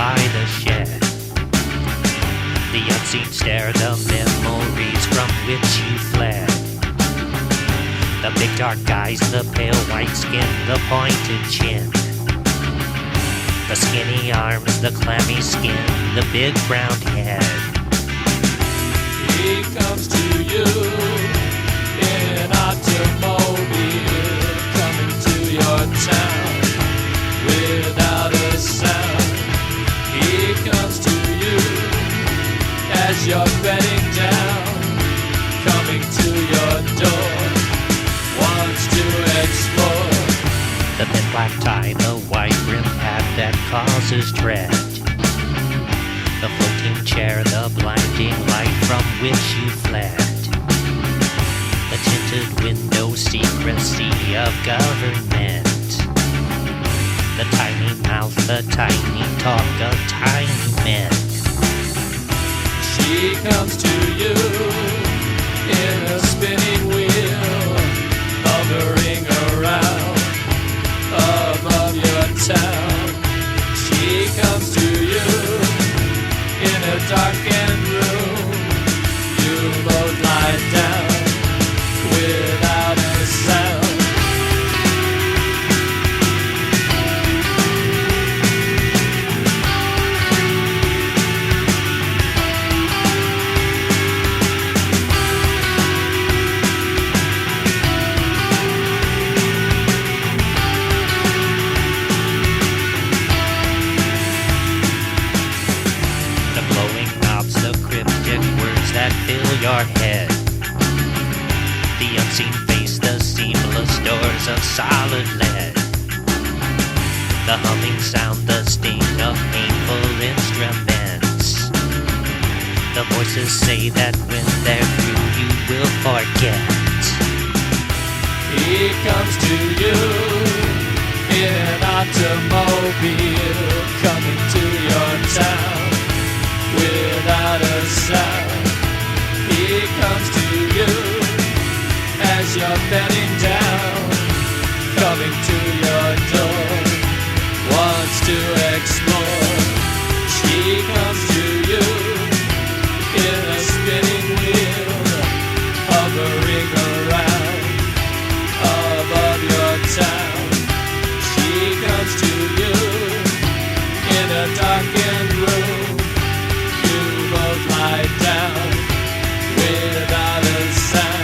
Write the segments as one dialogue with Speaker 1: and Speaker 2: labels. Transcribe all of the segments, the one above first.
Speaker 1: by the shed. The unseen stare, the memories from which you fled. The big dark eyes, the pale white skin, the pointed chin. The skinny arms, the clammy skin, the big brown head.
Speaker 2: He comes to you in an automobile, coming to your town without a sound. He comes to you as you're bedding down, coming to your door, wants to explore.
Speaker 1: The thin black tie, the white rim hat that causes dread. The floating chair, the blinding light from which you fled. The tinted window, secrecy of government. The tiny mouth, the tiny talk of tiny men.
Speaker 2: She comes to you in a spinning wheel, hovering around above your town. She comes to you in a darkened room. You both lie down without a sound.
Speaker 1: Your head. The unseen face, the seamless doors of solid lead. The humming sound, the sting of painful instruments. The voices say that when they're through you will forget.
Speaker 2: He comes to you in an automobile, coming to your town without a sound. He comes to you as you're bedding down, coming to your door, wants to explore. She comes to you in a spinning wheel, hovering around above your town. She comes to you in a darkened room. You both lie down without a sound.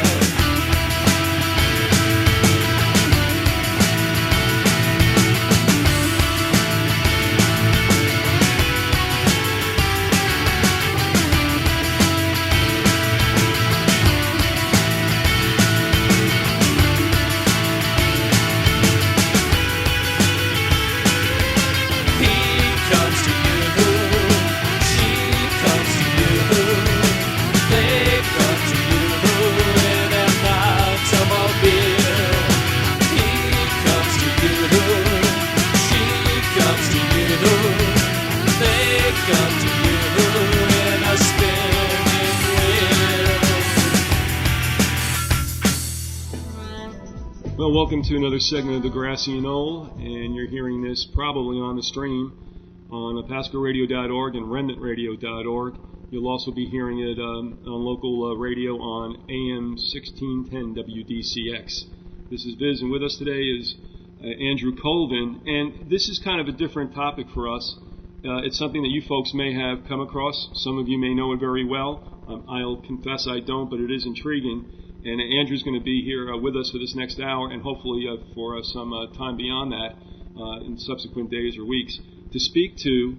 Speaker 3: Well, welcome to another segment of the Grassy Knoll, and you're hearing this probably on the stream on pascoradio.org and remnantradio.org. You'll also be hearing it on local radio on AM 1610 WDCX. This is Viz, and with us today is Andrew Colvin, and this is kind of a different topic for us. It's something that you folks may have come across. Some of you may know it very well. I'll confess I don't, but it is intriguing. And Andrew's going to be here with us for this next hour, and hopefully for some time beyond that in subsequent days or weeks, to speak to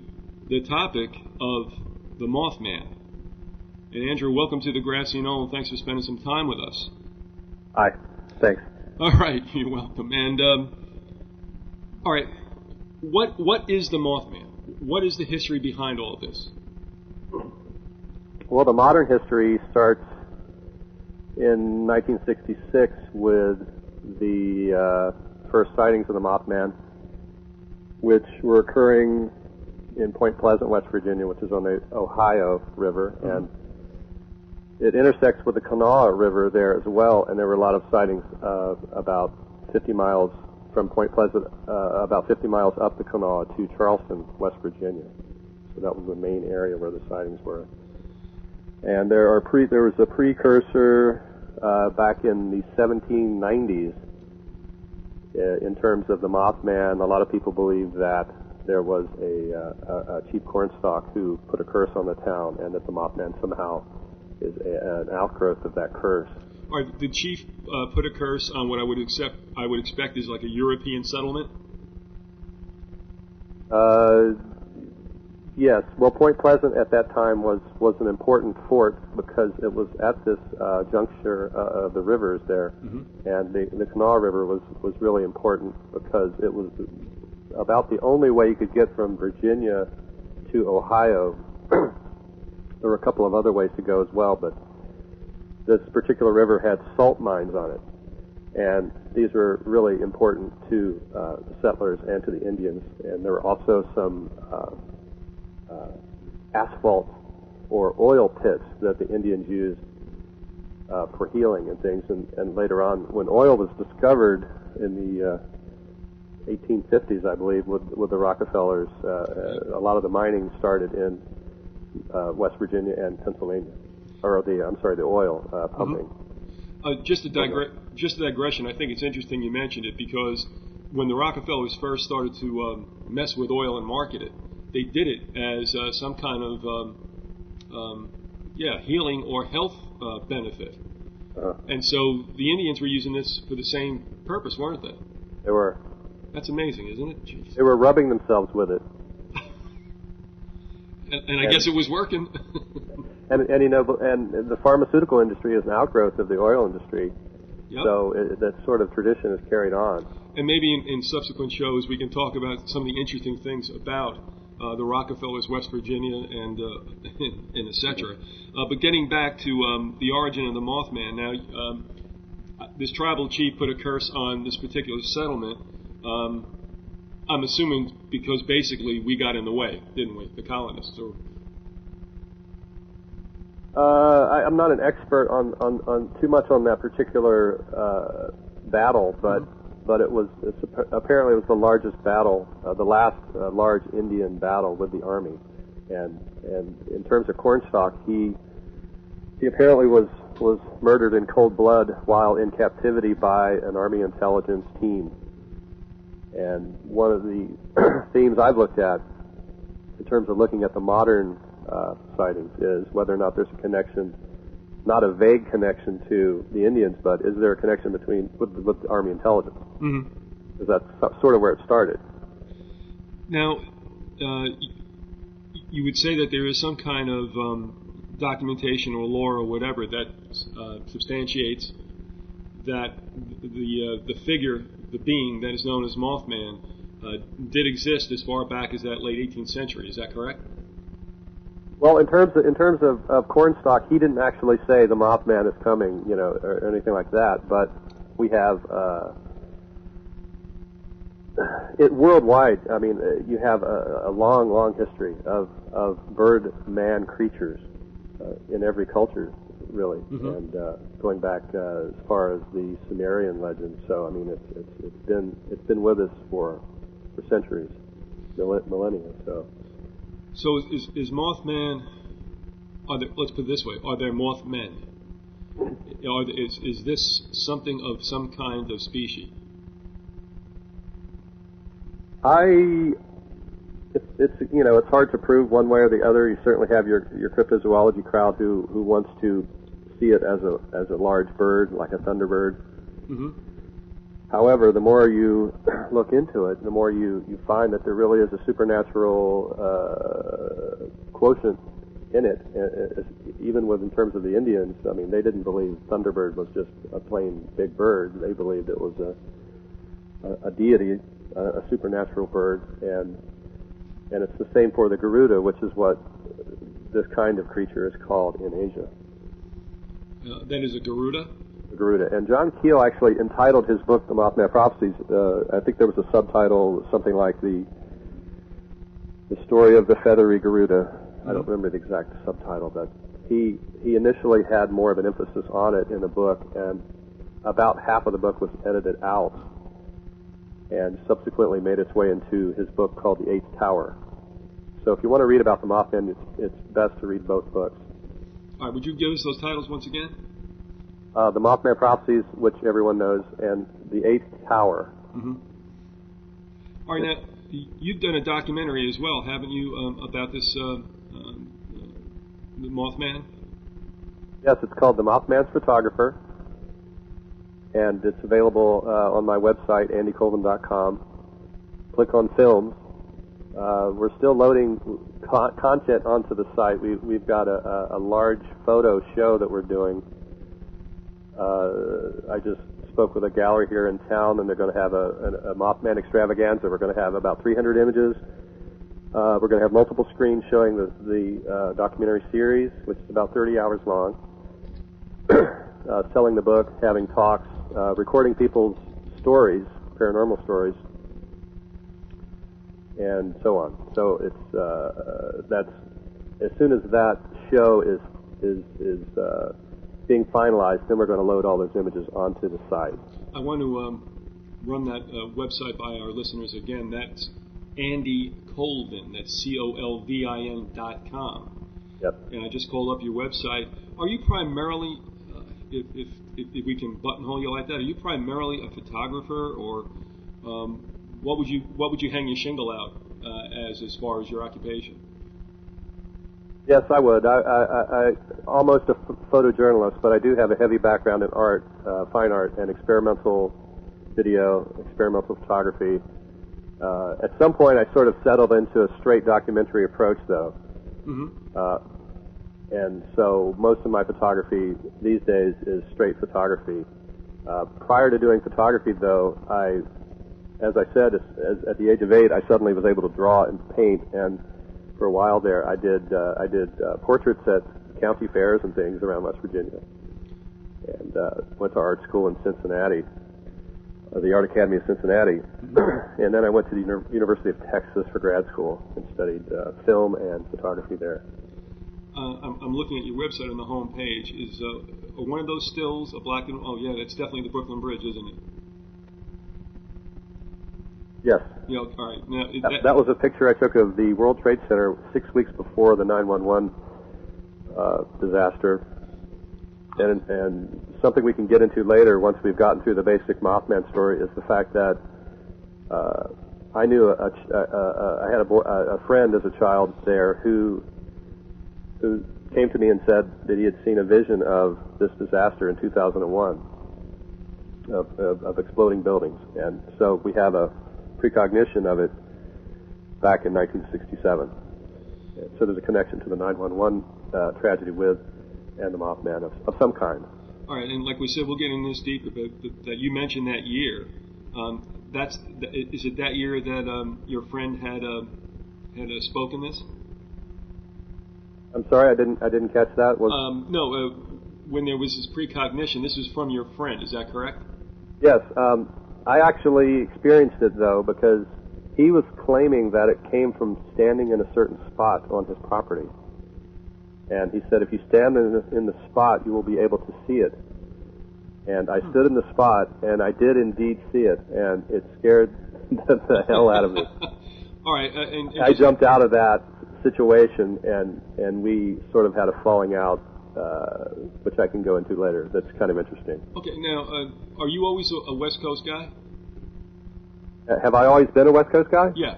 Speaker 3: the topic of the Mothman. And Andrew, welcome to the Grassy Knoll, and thanks for spending some time with us.
Speaker 4: Hi, thanks.
Speaker 3: All right, you're welcome. And all right, what is the Mothman? What is the history behind all of this?
Speaker 4: Well, the modern history starts in 1966 with the first sightings of the Mothman, which were occurring in Point Pleasant, West Virginia, which is on the Ohio River, and it intersects with the Kanawha River there as well, and there were a lot of sightings about 50 miles from Point Pleasant, about 50 miles up the Kanawha to Charleston, West Virginia. So that was the main area where the sightings were. And there was a precursor back in the 1790s in terms of the Mothman. A lot of people believe that there was a chief cornstalk who put a curse on the town, and that the Mothman somehow is an outgrowth of that curse.
Speaker 3: All right, the chief put a curse on what I would expect is like a European settlement?
Speaker 4: Yes. Well, Point Pleasant at that time was an important fort because it was at this juncture of the rivers there, and the Kanawha River was really important because it was about the only way you could get from Virginia to Ohio. There were a couple of other ways to go as well, but this particular river had salt mines on it, and these were really important to the settlers and to the Indians. And there were also some asphalt or oil pits that the Indians used for healing and things. And later on, when oil was discovered in the 1850s, I believe, with the Rockefellers, a lot of the mining started in West Virginia and Pennsylvania, or the oil pumping.
Speaker 3: Just a digression, I think it's interesting you mentioned it, because when the Rockefellers first started to mess with oil and market it, they did it as some kind of healing or health benefit. And so the Indians were using this for the same purpose, weren't they?
Speaker 4: They were.
Speaker 3: That's amazing, isn't it? Jeez.
Speaker 4: They were rubbing themselves with it.
Speaker 3: and I guess it was working.
Speaker 4: and the pharmaceutical industry is an outgrowth of the oil industry. Yep. So that sort of tradition is carried on.
Speaker 3: And maybe in subsequent shows we can talk about some of the interesting things about the Rockefellers, West Virginia, and et cetera. But getting back to the origin of the Mothman, now this tribal chief put a curse on this particular settlement. I'm assuming because basically we got in the way, didn't we, the colonists? Or...
Speaker 4: I'm not an expert on too much on that particular battle, but apparently it was the largest battle, the last large Indian battle with the army, and in terms of Cornstalk, he apparently was murdered in cold blood while in captivity by an army intelligence team. And one of the themes I've looked at in terms of looking at the modern sightings is whether or not there's a connection, not a vague connection to the Indians, but is there a connection with the Army intelligence? Mm-hmm. Because that's sort of where it started.
Speaker 3: Now, you would say that there is some kind of documentation or lore or whatever that substantiates that the figure, the being that is known as Mothman, did exist as far back as that late 18th century. Is that correct?
Speaker 4: Well, in terms of Cornstalk, he didn't actually say the Mothman is coming, or anything like that. But we have it worldwide. I mean, you have a long history of bird-man creatures in every culture, really, and going back as far as the Sumerian legend. So, I mean, it's been with us for centuries, millennia.
Speaker 3: So is Mothman? Let's put it this way: are there Mothmen? Is this something of some kind of species?
Speaker 4: It's hard to prove one way or the other. You certainly have your cryptozoology crowd who wants to see it as a large bird, like a thunderbird. Mm-hmm. However, the more you look into it, the more you find that there really is a supernatural quotient in it. Even in terms of the Indians, I mean, they didn't believe Thunderbird was just a plain big bird. They believed it was a deity, a supernatural bird, and it's the same for the Garuda, which is what this kind of creature is called in Asia.
Speaker 3: That is a Garuda?
Speaker 4: Garuda. And John Keel actually entitled his book, The Mothman Prophecies, I think there was a subtitle, something like the story of the feathery Garuda. I don't remember the exact subtitle, but he initially had more of an emphasis on it in the book, and about half of the book was edited out and subsequently made its way into his book called The Eighth Tower. So if you want to read about the Mothman, it's best to read both books.
Speaker 3: All right, would you give us those titles once again?
Speaker 4: The Mothman Prophecies, which everyone knows, and The Eighth Tower.
Speaker 3: Mm-hmm. All right, now, you've done a documentary as well, haven't you, about this the Mothman?
Speaker 4: Yes, it's called The Mothman's Photographer, and it's available on my website, andycolvin.com. Click on Films. We're still loading content onto the site. We've got a large photo show that we're doing. I just spoke with a gallery here in town, and they're going to have a Mothman extravaganza. We're going to have about 300 images. We're going to have multiple screens showing the documentary series, which is about 30 hours long. Selling the book, having talks, recording people's stories, paranormal stories, and so on. So it's that's as soon as that show is being finalized, then we're going to load all those images onto the site.
Speaker 3: I want to run that website by our listeners again. That's Andy Colvin. That's COLVIN.com.
Speaker 4: Yep.
Speaker 3: And I just called up your website. Are you primarily, if we can buttonhole you like that, are you primarily a photographer, or what would you hang your shingle out as far as your occupation?
Speaker 4: Yes, I would. I almost a photojournalist, but I do have a heavy background in art, fine art, and experimental video, experimental photography. At some point, I sort of settled into a straight documentary approach, though. Mm-hmm. And so most of my photography these days is straight photography. Prior to doing photography, though, as I said, at the age of 8, I suddenly was able to draw and paint, and for a while there, I did portraits at county fairs and things around West Virginia, and went to art school in Cincinnati, the Art Academy of Cincinnati, and then I went to the University of Texas for grad school and studied film and photography there.
Speaker 3: I'm looking at your website on the home page. Is one of those stills a black and... Oh, yeah, that's definitely the Brooklyn Bridge, isn't it?
Speaker 4: Yes.
Speaker 3: Yeah, all right. Now,
Speaker 4: that was a picture I took of the World Trade Center 6 weeks before the 9/11 disaster. And something we can get into later once we've gotten through the basic Mothman story is the fact that I knew I had a friend as a child there who came to me and said that he had seen a vision of this disaster in 2001 of exploding buildings. And so we have a precognition of it back in 1967. So there's a connection to the 9/11 tragedy and the Mothman of some kind.
Speaker 3: All right, and like we said, we'll get in this deeper, but that you mentioned that year. Is it that year that your friend had spoken this?
Speaker 4: I'm sorry, I didn't catch that.
Speaker 3: No, when there was this precognition, this was from your friend. Is that correct?
Speaker 4: Yes. I actually experienced it, though, because he was claiming that it came from standing in a certain spot on his property. And he said, if you stand in the spot, you will be able to see it. And I stood in the spot, and I did indeed see it, and it scared the hell out of me.
Speaker 3: All right.
Speaker 4: I jumped out of that situation, and we sort of had a falling out, which I can go into later. That's kind of interesting.
Speaker 3: Okay, now, are you always a West Coast guy?
Speaker 4: Have I always been a West Coast guy?
Speaker 3: Yeah.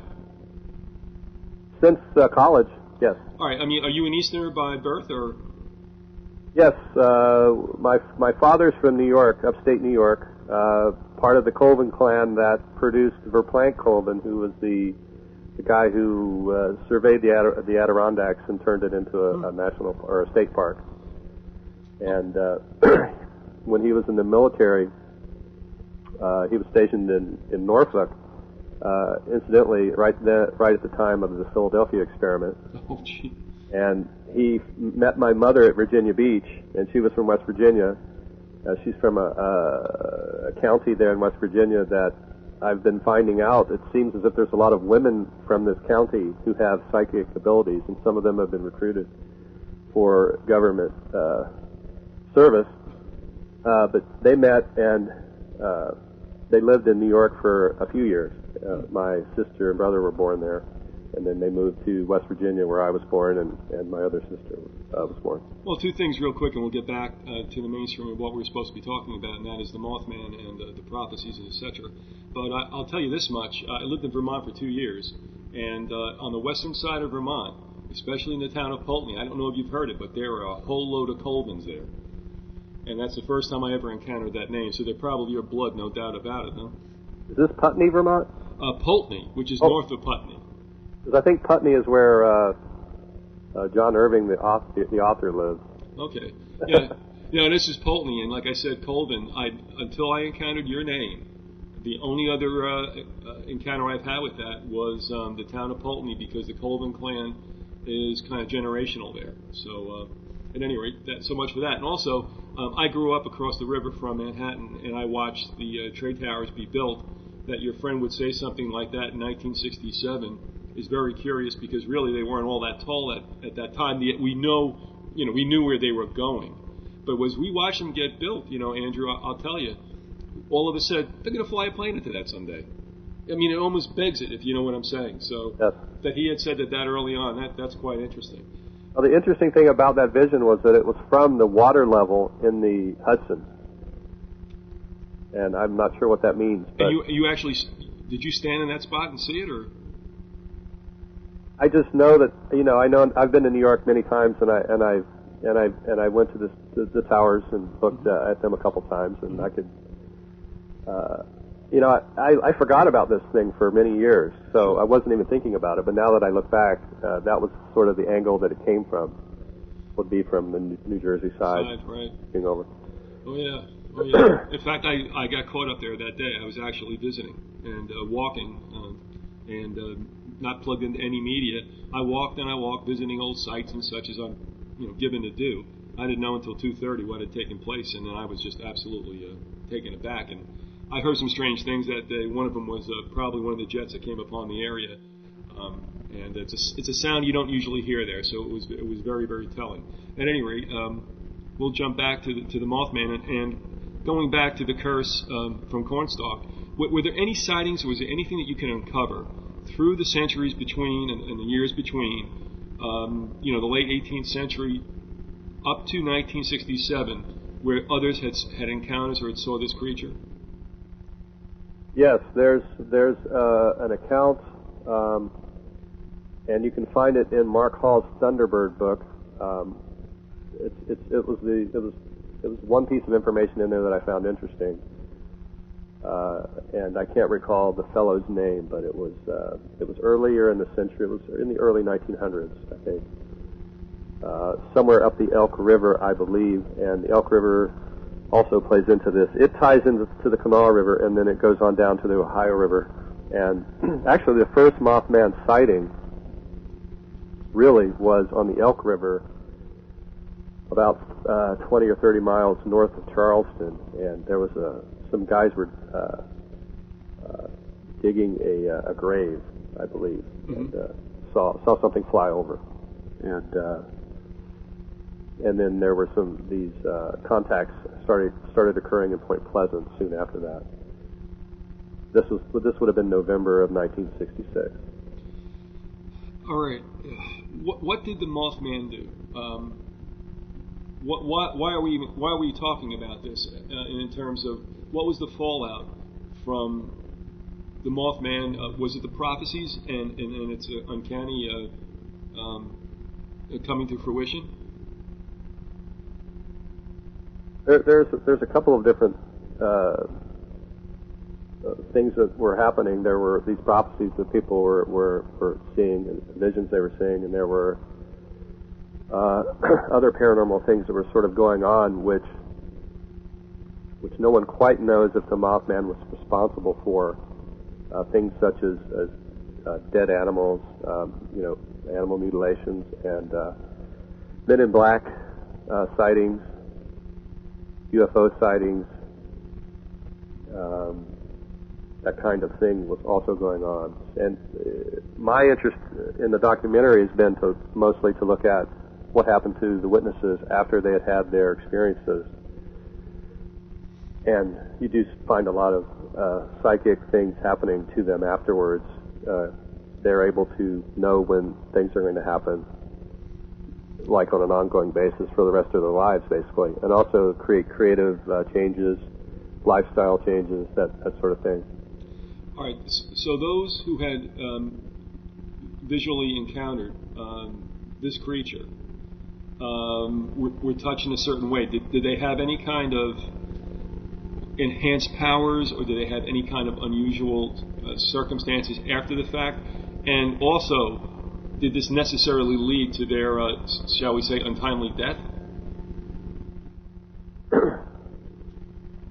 Speaker 4: Since college, yes.
Speaker 3: All right, I mean, are you an Easterner by birth, or?
Speaker 4: Yes, my father's from New York, upstate New York, part of the Colvin clan that produced Verplanck Colvin, who was the guy who surveyed the Adirondacks and turned it into a national or a state park. And when he was in the military, he was stationed in Norfolk. Incidentally, right at the time of the Philadelphia experiment.
Speaker 3: Oh, gee.
Speaker 4: And he met my mother at Virginia Beach, and she was from West Virginia. She's from a county there in West Virginia that I've been finding out. It seems as if there's a lot of women from this county who have psychic abilities, and some of them have been recruited for government service. But they met, and they lived in New York for a few years. My sister and brother were born there. and then they moved to West Virginia, where I was born, and my other sister was born.
Speaker 3: Well, two things real quick, and we'll get back to the mainstream of what we're supposed to be talking about, and that is the Mothman and the prophecies, and etc. But I'll tell you this much. I lived in Vermont for 2 years, and on the western side of Vermont, especially in the town of Pulteney, I don't know if you've heard it, but there are a whole load of Colvins there. And that's the first time I ever encountered that name, so they're probably your blood, no doubt about it, no?
Speaker 4: Is this Putney, Vermont?
Speaker 3: Pulteney, which is north of Putney.
Speaker 4: Because I think Putney is where John Irving, the author, lives.
Speaker 3: Okay. Yeah, this is Pulteney, and like I said, Colvin, until I encountered your name, the only other encounter I've had with that was the town of Pulteney, because the Colvin clan is kind of generational there. So, at any rate, so much for that. And also, I grew up across the river from Manhattan, and I watched the trade towers be built. That your friend would say something like that in 1967 is very curious, because really they weren't all that tall at that time. We knew where they were going. But as we watched them get built, Andrew, I'll tell you, all of us said, they're going to fly a plane into that someday. I mean, it almost begs it, if you know what I'm saying. So
Speaker 4: yes.
Speaker 3: That he had said that early on, that's quite interesting.
Speaker 4: Well, the interesting thing about that vision was that it was from the water level in the Hudson. And I'm not sure what that means. But
Speaker 3: and you actually, did you stand in that spot and see it, or?
Speaker 4: I just know that, I know I've been to New York many times, and I went to the towers and looked at them a couple times, and I could, I forgot about this thing for many years, so I wasn't even thinking about it. But now that I look back, that was sort of the angle that it came from. Would be from the New Jersey side,
Speaker 3: right?
Speaker 4: Being over.
Speaker 3: Oh yeah. In fact, I got caught up there that day. I was actually visiting and walking, and not plugged into any media. I walked, visiting old sites and such as I'm, given to do. I didn't know until 2:30 what had taken place, and then I was just absolutely taken aback. And I heard some strange things that day. One of them was probably one of the jets that came upon the area, and it's a sound you don't usually hear there. So it was very, very telling. At any rate, we'll jump back to the Mothman and going back to the curse from Cornstalk. Were there any sightings, or was there anything that you can uncover through the centuries between and the years between, the late 18th century up to 1967, where others had encounters or had saw this creature?
Speaker 4: Yes, there's an account, and you can find it in Mark Hall's Thunderbird book. It was one piece of information in there that I found interesting, and I can't recall the fellow's name, but it was earlier in the century. It was in the early 1900s, I think, somewhere up the Elk River, I believe, and the Elk River also plays into this. It ties into the Kanawha River, and then it goes on down to the Ohio River. And actually, the first Mothman sighting really was on the Elk River, about 20 or 30 miles north of Charleston, and there was some guys were digging a grave, I believe, and saw something fly over, and then there were these contacts started occurring in Point Pleasant soon after that. This would have been November of 1966.
Speaker 3: All right, what did the Mothman do? Why are we talking about this in terms of what was the fallout from the Mothman? Was it the prophecies and its uncanny coming to fruition?
Speaker 4: There's a couple of different things that were happening. There were these prophecies that people were seeing, and visions they were seeing, and there were other paranormal things that were sort of going on, which no one quite knows if the Mothman was responsible for. Things such as dead animals, animal mutilations, and Men in Black sightings, UFO sightings, that kind of thing was also going on. And my interest in the documentary has been mostly to look at what happened to the witnesses after they had their experiences. And you do find a lot of psychic things happening to them afterwards. they're able to know when things are going to happen, like on an ongoing basis for the rest of their lives, basically, and also create creative changes, lifestyle changes, that sort of thing.
Speaker 3: All right. So those who had visually encountered this creature were touched in a certain way. Did they have any kind of enhanced powers, or did they have any kind of unusual circumstances after the fact? And also, did this necessarily lead to their, shall we say, untimely death?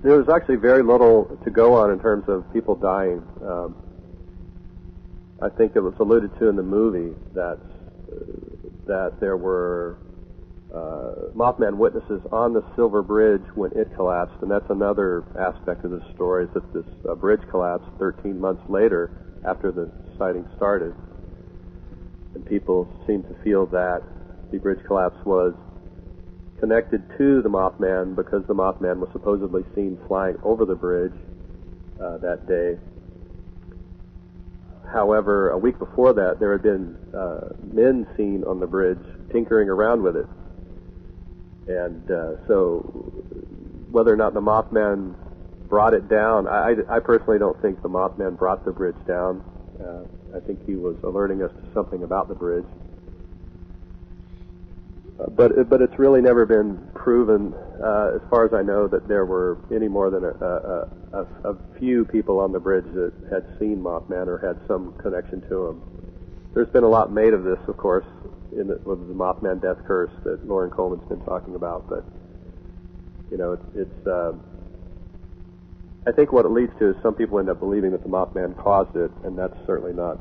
Speaker 4: There was actually very little to go on in terms of people dying. I think it was alluded to in the movie that there were Mothman witnesses on the Silver Bridge when it collapsed, and that's another aspect of the story, is that this bridge collapsed 13 months later after the sighting started. And people seem to feel that the bridge collapse was connected to the Mothman because the Mothman was supposedly seen flying over the bridge that day. However, a week before that, there had been men seen on the bridge tinkering around with it. And so whether or not the Mothman brought it down, I personally don't think the Mothman brought the bridge down. I think he was alerting us to something about the bridge. But it's really never been proven, as far as I know, that there were any more than a few people on the bridge that had seen Mothman or had some connection to him. There's been a lot made of this, of course, with the Mothman death curse that Loren Coleman's been talking about. But it's I think what it leads to is some people end up believing that the Mothman caused it, and that's certainly not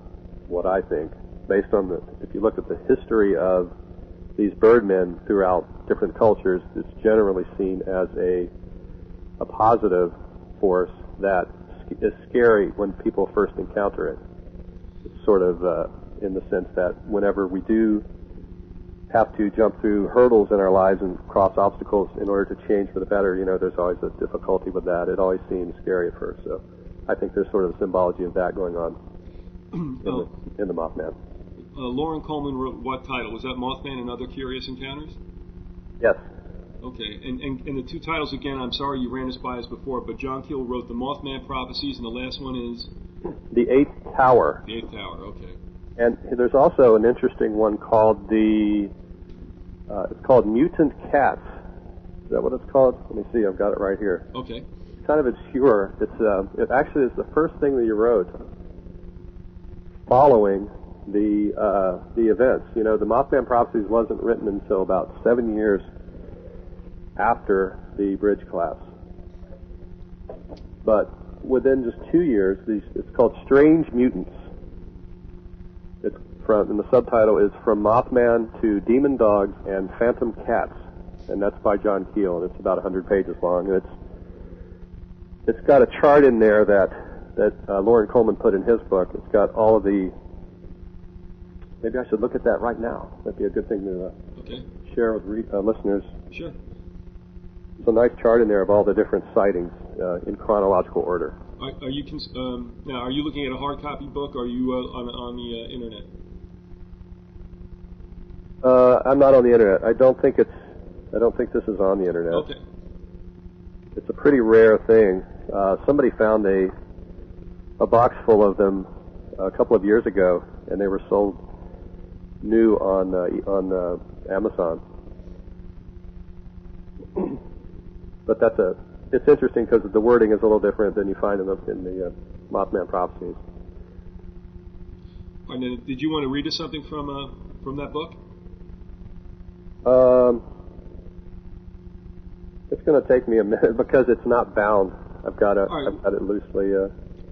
Speaker 4: what I think. Based on if you look at the history of these birdmen throughout different cultures, it's generally seen as a positive force that is scary when people first encounter it. It's sort of in the sense that whenever we do have to jump through hurdles in our lives and cross obstacles in order to change for the better, there's always a difficulty with that. It always seems scary at first. So I think there's sort of a symbology of that going on in the Mothman.
Speaker 3: Loren Coleman wrote what title? Was that Mothman and Other Curious Encounters?
Speaker 4: Yes.
Speaker 3: Okay, and the two titles, again, I'm sorry you ran this by us before, but John Keel wrote The Mothman Prophecies, and the last one is?
Speaker 4: The Eighth Tower.
Speaker 3: The Eighth Tower, okay.
Speaker 4: And there's also an interesting one called it's called Mutant Cats. Is that what it's called? Let me see, I've got it right here.
Speaker 3: Okay.
Speaker 4: It's kind of obscure. It actually is the first thing that you wrote following the events. The Mothman Prophecies wasn't written until about 7 years after the bridge collapse. But within just 2 years, it's called Strange Mutants. And the subtitle is From Mothman to Demon Dogs and Phantom Cats, and that's by John Keel, and it's about 100 pages long. And it's got a chart in there that Loren Coleman put in his book. It's got all of the. Maybe I should look at that right now. That'd be a good thing to share with listeners.
Speaker 3: Sure.
Speaker 4: There's a nice chart in there of all the different sightings in chronological order.
Speaker 3: Are you now? Are you looking at a hard copy book, or are you on the internet?
Speaker 4: I'm not on the internet. I don't think this is on the internet.
Speaker 3: Okay.
Speaker 4: It's a pretty rare thing. Somebody found a box full of them a couple of years ago, and they were sold new on Amazon. But it's interesting because the wording is a little different than you find in the Mothman Prophecies.
Speaker 3: And then, did you want to read us something from that book?
Speaker 4: It's going to take me a minute because it's not bound. I've got it loosely.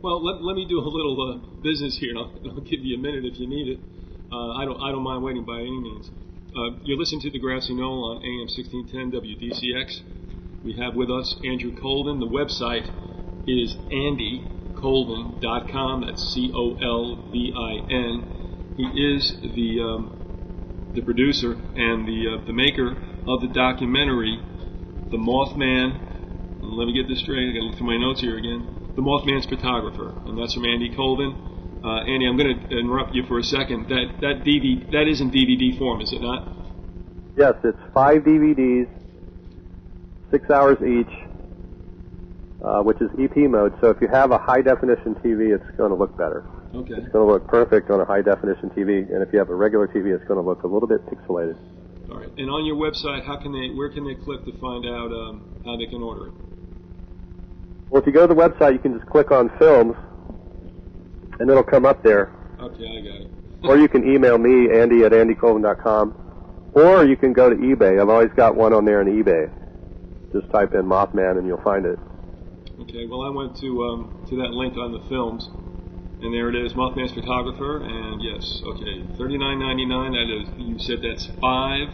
Speaker 3: Well, let me do a little business here, and I'll give you a minute if you need it. I don't mind waiting by any means. You're listening to the Grassy Knoll on AM 1610 WDCX. We have with us Andrew Colvin. The website is andycolvin.com. That's Colvin. He is the producer and the maker of the documentary, The Mothman. Let me get this straight. I got to look through my notes here again. The Mothman's Photographer, and that's from Andy Colvin. Andy, I'm going to interrupt you for a second. That is in DVD form, is it not?
Speaker 4: Yes, it's 5 DVDs, 6 hours each, which is EP mode. So if you have a high-definition TV, it's going to look better.
Speaker 3: Okay.
Speaker 4: It's going to look perfect on a high-definition TV, and if you have a regular TV, it's going to look a little bit pixelated.
Speaker 3: All right. And on your website, where can they click to find out how they can order it?
Speaker 4: Well, if you go to the website, you can just click on Films, and it'll come up there.
Speaker 3: Okay, I got it.
Speaker 4: Or you can email me, Andy at andycolvin.com, or you can go to eBay. I've always got one on there on eBay. Just type in Mothman, and you'll find it.
Speaker 3: Okay. Well, I went to that link on the films. And there it is, Mothman's Photographer, and yes, okay, $39.99. That is, you said that's 5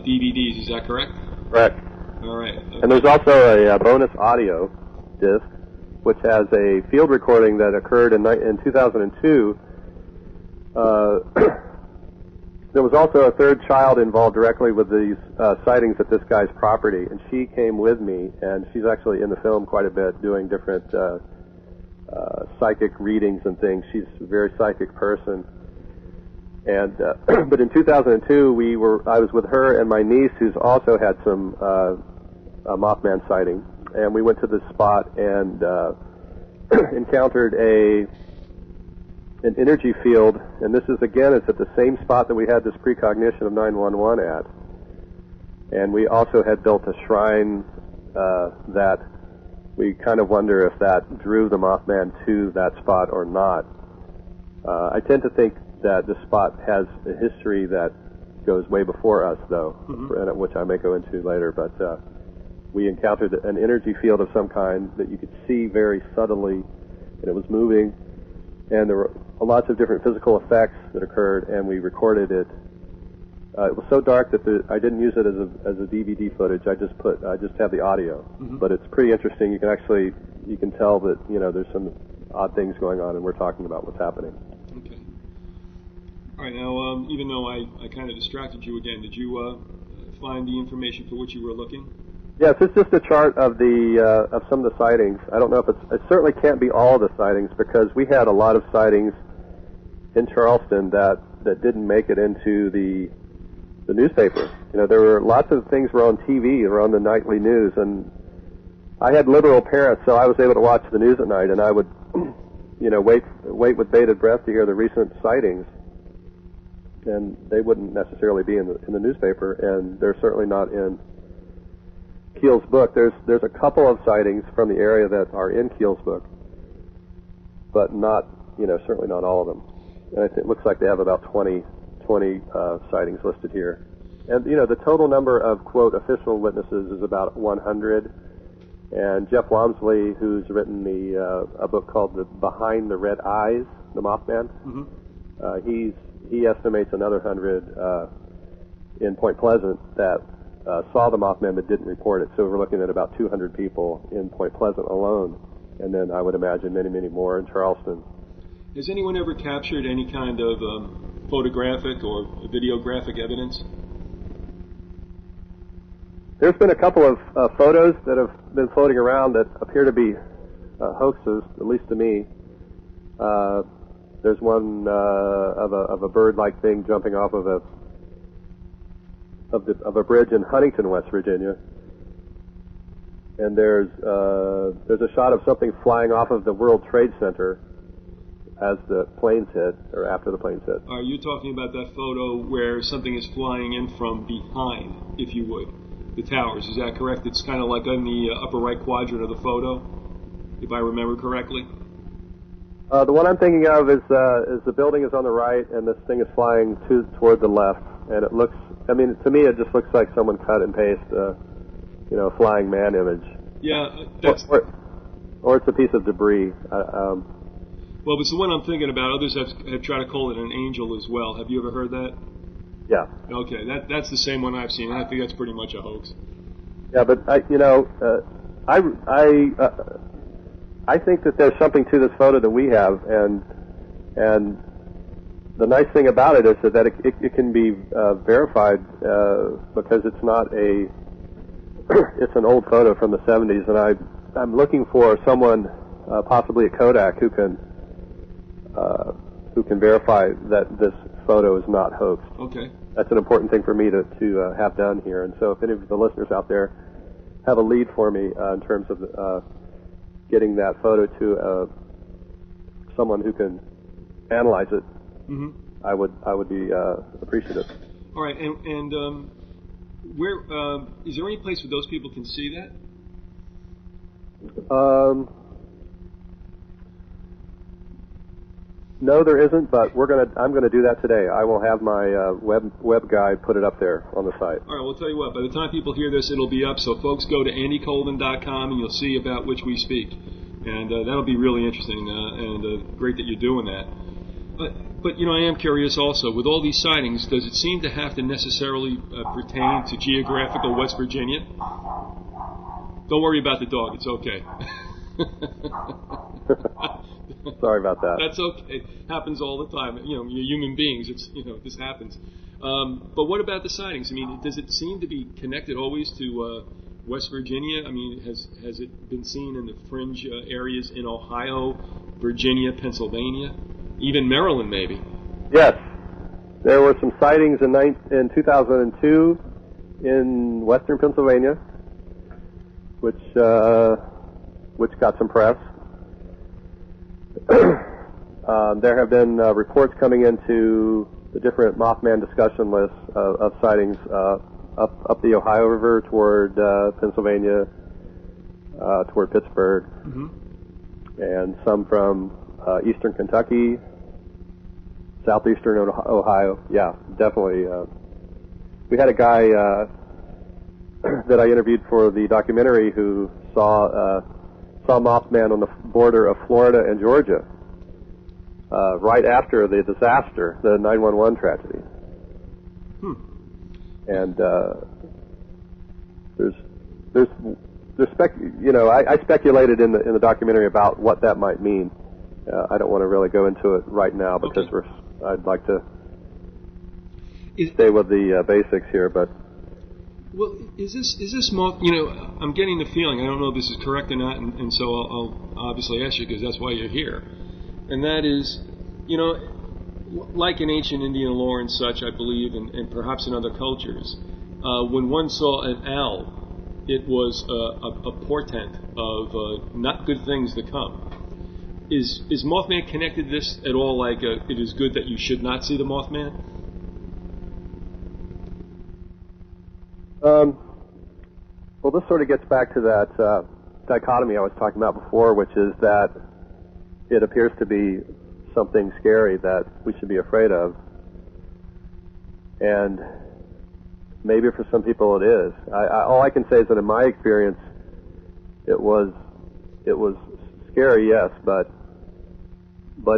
Speaker 3: DVDs. Is that correct?
Speaker 4: Correct.
Speaker 3: All right. Okay.
Speaker 4: And there's also a bonus audio disc, which has a field recording that occurred in 2002. There was also a third child involved directly with these sightings at this guy's property, and she came with me, and she's actually in the film quite a bit, doing different psychic readings and things. She's a very psychic person. And but in 2002, I was with her and my niece, who's also had some a Mothman sighting, and we went to this spot and encountered an energy field. And this is, again, it's at the same spot that we had this precognition of 911 at. And we also had built a shrine that we kind of wonder if that drew the Mothman to that spot or not. I tend to think that the spot has a history that goes way before us, though, which I may go into later. But we encountered an energy field of some kind that you could see very subtly, and it was moving, and there were lots of different physical effects that occurred, and we recorded it. It was so dark that I didn't use it as a DVD footage. I just have the audio, but it's pretty interesting. You can tell that there's some odd things going on, and we're talking about what's happening.
Speaker 3: Okay. All right. Now, even though I kind of distracted you again, did you find the information for which you were looking?
Speaker 4: Yes, it's just a chart of of some of the sightings. I don't know if it certainly can't be all of the sightings, because we had a lot of sightings in Charleston that didn't make it into the newspaper. There were lots of things were on TV, or on the nightly news, and I had liberal parents, so I was able to watch the news at night, and I would, wait with bated breath to hear the recent sightings, and they wouldn't necessarily be in the newspaper, and they're certainly not in Keel's book. There's a couple of sightings from the area that are in Keel's book, but not, certainly not all of them. And it looks like they have about 20 sightings listed here. And, the total number of, quote, official witnesses is about 100. And Jeff Walmsley, who's written a book called Behind the Red Eyes, the Mothman, he estimates another 100 in Point Pleasant that saw the Mothman but didn't report it. So we're looking at about 200 people in Point Pleasant alone. And then I would imagine many, many more in Charleston.
Speaker 3: Has anyone ever captured any kind of photographic or videographic evidence?
Speaker 4: There's been a couple of photos that have been floating around that appear to be hoaxes, at least to me. There's one of a bird-like thing jumping off of a bridge in Huntington, West Virginia, and there's a shot of something flying off of the World Trade Center as the planes hit, or after the planes hit.
Speaker 3: Are you talking about that photo where something is flying in from behind, if you would, the towers? Is that correct? It's kind of like in the upper right quadrant of the photo, if I remember correctly.
Speaker 4: The one I'm thinking of is the building is on the right, and this thing is flying toward the left, and it looks, to me it just looks like someone cut and paste a flying man image.
Speaker 3: Yeah, that's...
Speaker 4: Or it's a piece of debris.
Speaker 3: Well, it's the one I'm thinking about. Others have tried to call it an angel as well. Have you ever heard that?
Speaker 4: Yeah.
Speaker 3: Okay, that's the same one I've seen. I think that's pretty much a hoax.
Speaker 4: Yeah, but I think that there's something to this photo that we have, and the nice thing about it is that it can be verified because it's not it's an old photo from the 70s, and I'm looking for someone, possibly at Kodak, who can who can verify that this photo is not hoaxed.
Speaker 3: Okay.
Speaker 4: That's an important thing for me to have done here. And so if any of the listeners out there have a lead for me in terms of getting that photo to someone who can analyze it, I would be appreciative.
Speaker 3: All right, and where is there any place where those people can see that?
Speaker 4: No, there isn't, but I'm gonna do that today. I will have my web guy put it up there on the site.
Speaker 3: All right, we'll tell you what. By the time people hear this, it'll be up. So folks, go to andycolvin.com and you'll see about which we speak, and that'll be really interesting and great that you're doing that. But you know, I am curious also. With all these sightings, does it seem to have to necessarily pertain to geographical West Virginia? Don't worry about the dog. It's okay.
Speaker 4: Sorry about that.
Speaker 3: That's okay. Happens all the time. You know, you're human beings. This happens. But what about the sightings? I mean, does it seem to be connected always to West Virginia? I mean, has it been seen in the fringe areas in Ohio, Virginia, Pennsylvania, even Maryland, maybe?
Speaker 4: Yes, there were some sightings in 2002 in western Pennsylvania, which got some press. There have been reports coming into the different Mothman discussion lists of sightings up the Ohio River toward Pennsylvania, toward Pittsburgh, and some from eastern Kentucky, southeastern Ohio. Yeah, definitely. We had a guy that I interviewed for the documentary who saw Mothman on the border of Florida and Georgia right after the disaster, the 9/11 tragedy. And I speculated in the documentary about what that might mean. I don't want to really go into it right now because I'd like to stay with the basics here, but.
Speaker 3: Well, is this moth? You know, I'm getting the feeling. I don't know if this is correct or not, and so I'll obviously ask you because that's why you're here. And that is, you know, like in ancient Indian lore and such, I believe, and perhaps in other cultures, when one saw an owl, it was a portent of not good things to come. Is Mothman connected to this at all? Like, it is good that you should not see the Mothman?
Speaker 4: Well, this sort of gets back to that dichotomy I was talking about before, which is that it appears to be something scary that we should be afraid of. And maybe for some people it is. All I can say is that in my experience, it was scary, yes, but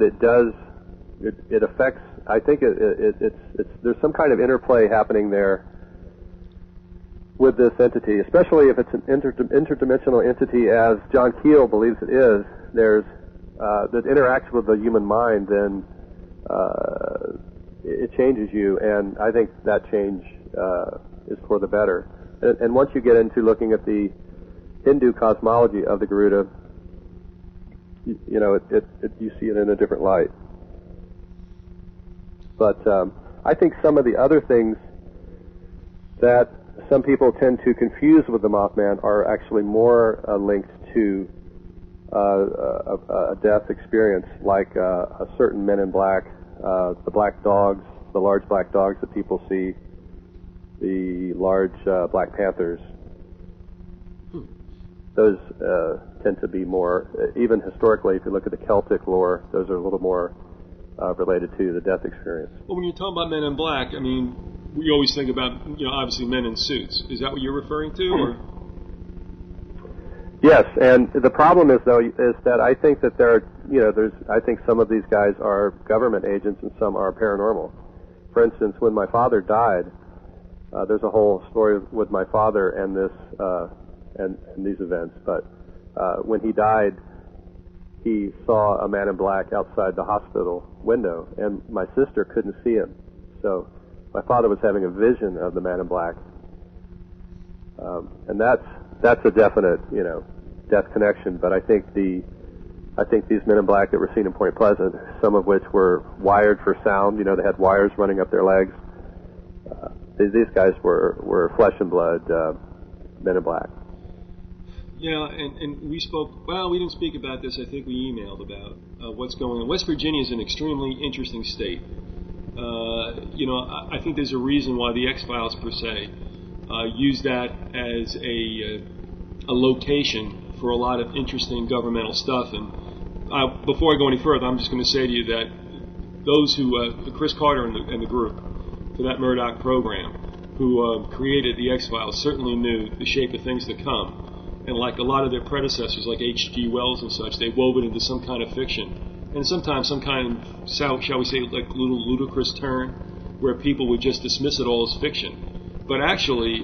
Speaker 4: it affects. I think it's there's some kind of interplay happening there with this entity, especially if it's an interdimensional entity, as John Keel believes it is. That interacts with the human mind, then it changes you, and I think that change is for the better. And once you get into looking at the Hindu cosmology of the Garuda, you see it in a different light. But I think some of the other things that some people tend to confuse with the Mothman are actually more linked to a death experience, like a certain Men in Black, the black dogs, the large black dogs that people see, the large Black Panthers. Those tend to be more, even historically, if you look at the Celtic lore, those are a little more related to the death experience.
Speaker 3: Well, when you talk about Men in Black, I mean, we always think about, obviously men in suits. Is that what you're referring to, or?
Speaker 4: Yes, and the problem is that I think that I think some of these guys are government agents and some are paranormal. For instance, when my father died, there's a whole story with my father and this and these events. But when he died, he saw a man in black outside the hospital window, and my sister couldn't see him. So my father was having a vision of the man in black, and that's a definite, death connection. But I think the I think these men in black that were seen in Point Pleasant, some of which were wired for sound, they had wires running up their legs. These guys were flesh and blood men in black.
Speaker 3: Yeah, and we spoke, well, we didn't speak about this, I think we emailed about what's going on. West Virginia is an extremely interesting state. I think there's a reason why the X-Files, per se, use that as a location for a lot of interesting governmental stuff. And before I go any further, I'm just going to say to you that those who, Chris Carter and the group for that Murdoch program, who created the X-Files, certainly knew the shape of things to come. And like a lot of their predecessors, like H.G. Wells and such, they wove it into some kind of fiction. And sometimes some kind of, shall we say, like little ludicrous turn, where people would just dismiss it all as fiction. But actually,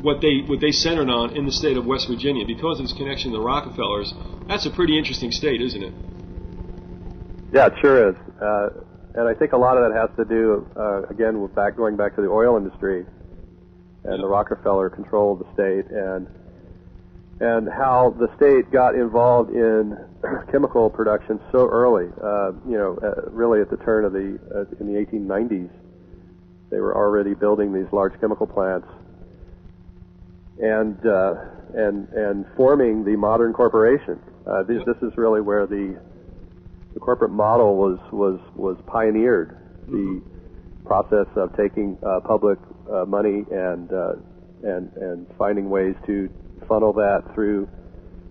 Speaker 3: what they centered on in the state of West Virginia, because of its connection to the Rockefellers, that's a pretty interesting state, isn't it?
Speaker 4: Yeah, it sure is. And I think a lot of that has to do, again, with going back to the oil industry and the Rockefeller control of the state, and how the state got involved in chemical production so early. Really at the turn of in the 1890s, they were already building these large chemical plants and forming the modern corporation. This is really where the corporate model was pioneered. The process of taking public money and finding ways to funnel that through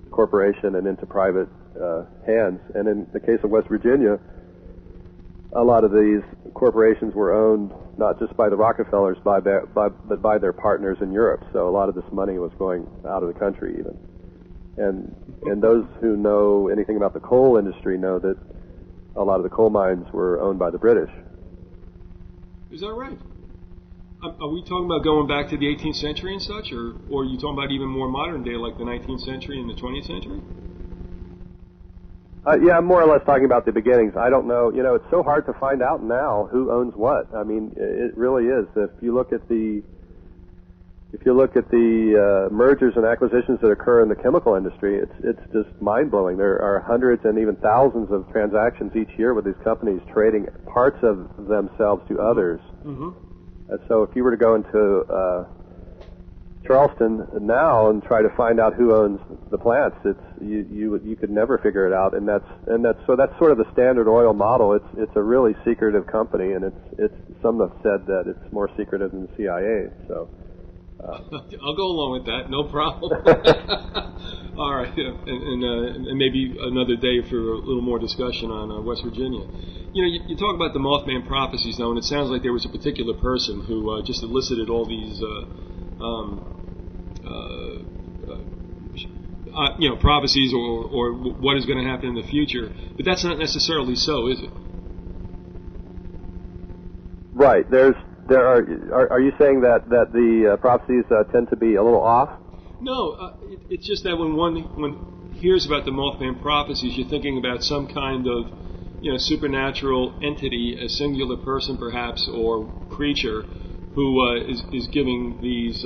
Speaker 4: the corporation and into private hands. And in the case of West Virginia, a lot of these corporations were owned not just by the Rockefellers, but by their partners in Europe. So a lot of this money was going out of the country even. And those who know anything about the coal industry know that a lot of the coal mines were owned by the British.
Speaker 3: Is that right? Are we talking about going back to the 18th century and such, or are you talking about even more modern day, like the 19th century and the 20th century?
Speaker 4: Yeah, I'm more or less talking about the beginnings. I don't know. It's so hard to find out now who owns what. I mean, it really is. If you look at the mergers and acquisitions that occur in the chemical industry, it's just mind-blowing. There are hundreds and even thousands of transactions each year with these companies trading parts of themselves to others. Mm-hmm. And so if you were to go into Charleston now and try to find out who owns the plants, you could never figure it out. And that's sort of the Standard Oil model. It's a really secretive company, and it's some have said that it's more secretive than the CIA. So.
Speaker 3: I'll go along with that, no problem. All right, and maybe another day for a little more discussion on West Virginia. You talk about the Mothman Prophecies now, and it sounds like there was a particular person who just elicited all these, prophecies or what is going to happen in the future. But that's not necessarily so, is it? Right.
Speaker 4: Are you saying that the prophecies tend to be a little off?
Speaker 3: No, it's just that when one hears about the Mothman Prophecies, you're thinking about some kind of supernatural entity, a singular person perhaps, or creature, who is giving these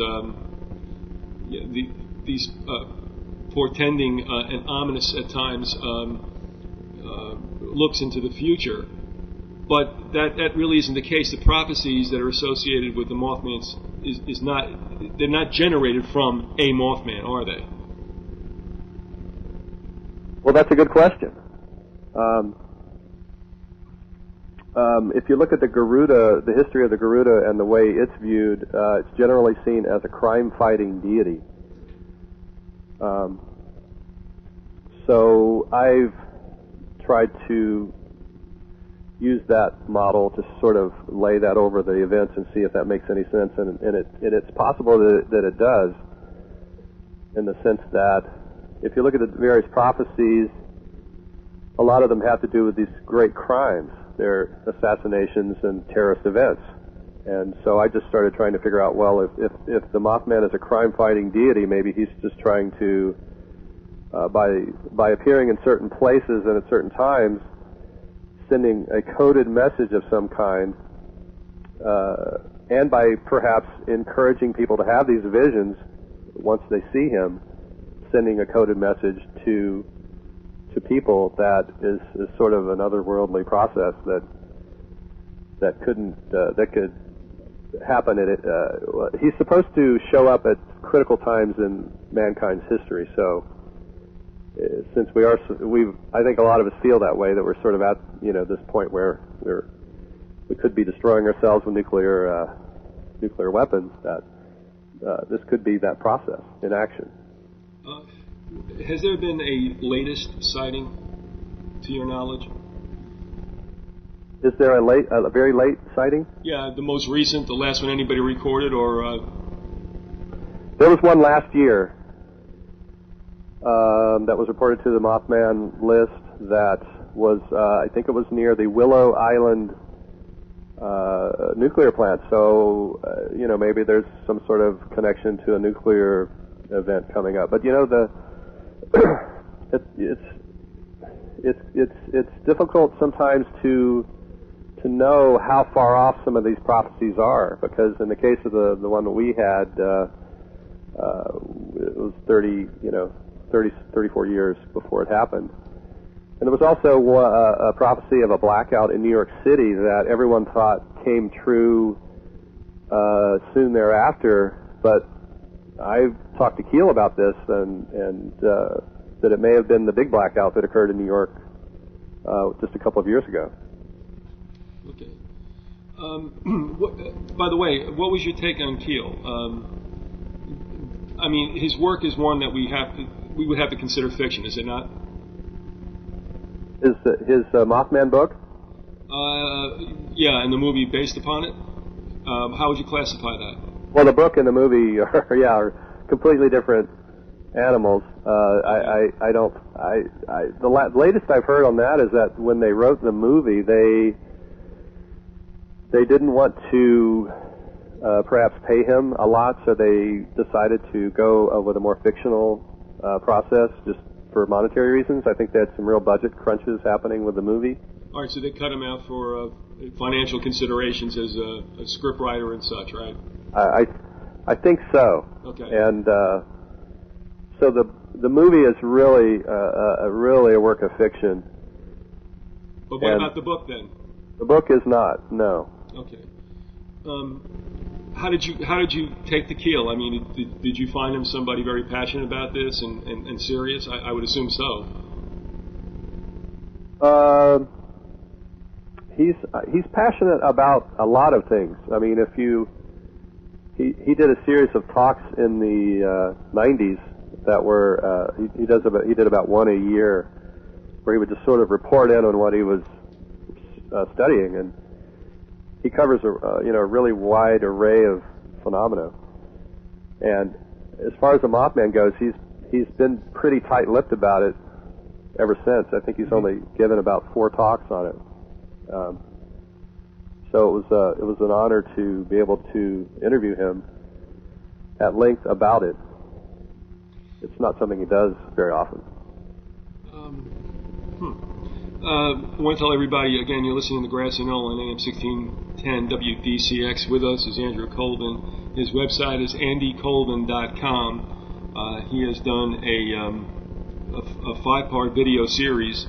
Speaker 3: portending and ominous at times looks into the future. But that really isn't the case. The prophecies that are associated with the Mothman they're not generated from a Mothman, are they?
Speaker 4: Well, that's a good question. If you look at the Garuda, the history of the Garuda and the way it's viewed, it's generally seen as a crime-fighting deity. So I've tried to use that model to sort of lay that over the events and see if that makes any sense, and it's possible that it does, in the sense that if you look at the various prophecies, a lot of them have to do with these great crimes. They're assassinations and terrorist events. And so I just started trying to figure out, well, if the Mothman is a crime-fighting deity, maybe he's just trying to, by appearing in certain places and at certain times, sending a coded message of some kind, and by perhaps encouraging people to have these visions once they see him, sending a coded message to to people that is sort of an otherworldly process that could happen at it. He's supposed to show up at critical times in mankind's history. So since I think a lot of us feel that way, that we're sort of at this point where we could be destroying ourselves with nuclear weapons. That this could be that process in action.
Speaker 3: Has there been a latest sighting, to your knowledge?
Speaker 4: Is there a very late sighting?
Speaker 3: Yeah, the most recent, the last one anybody recorded, or...
Speaker 4: There was one last year that was reported to the Mothman list that was, I think it was near the Willow Island nuclear plant. So, maybe there's some sort of connection to a nuclear event coming up. But, it's difficult sometimes to know how far off some of these prophecies are, because in the case of the one that we had, it was 34 years before it happened. And there was also a prophecy of a blackout in New York City that everyone thought came true soon thereafter, but I've talked to Keel about this, and that it may have been the big blackout that occurred in New York just a couple of years ago.
Speaker 3: Okay. By the way, what was your take on Keel? I mean, his work is one that we would have to consider fiction, is it not?
Speaker 4: His Mothman book?
Speaker 3: Yeah, and the movie based upon it. How would you classify that?
Speaker 4: Well, the book and the movie are completely different animals. The latest I've heard on that is that when they wrote the movie, they didn't want to perhaps pay him a lot, so they decided to go with a more fictional process just for monetary reasons. I think they had some real budget crunches happening with the movie.
Speaker 3: All right, so they cut him out for financial considerations as a scriptwriter and such, right?
Speaker 4: I think so.
Speaker 3: Okay.
Speaker 4: And so the movie is really a work of fiction.
Speaker 3: But what about the book then?
Speaker 4: The book is not. No.
Speaker 3: Okay. How did you take the Keel? I mean, did you find him somebody very passionate about this and serious? I would assume so.
Speaker 4: He's passionate about a lot of things. I mean, he did a series of talks in the 90s that were he did about one a year, where he would just sort of report in on what he was studying, and he covers a really wide array of phenomena. And as far as the Mothman goes, he's been pretty tight-lipped about it ever since. I think he's only given about 4 talks on it. So it was an honor to be able to interview him at length about it. It's not something he does very often.
Speaker 3: I want to tell everybody, again, you're listening to Grassy Knoll on AM 1610 WDCX. With us is Andrew Colvin. His website is andycolvin.com. He has done a 5-part video series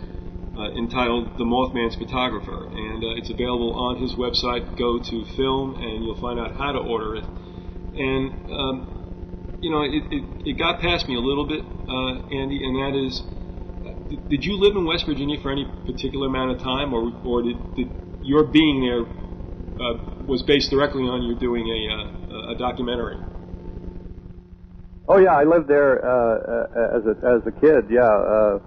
Speaker 3: entitled The Mothman's Photographer, and it's available on his website. Go to film, and you'll find out how to order it. And, it got past me a little bit, Andy, and that is, did you live in West Virginia for any particular amount of time, or did your being there was based directly on you doing a documentary?
Speaker 4: Oh yeah, I lived there as a kid. Yeah,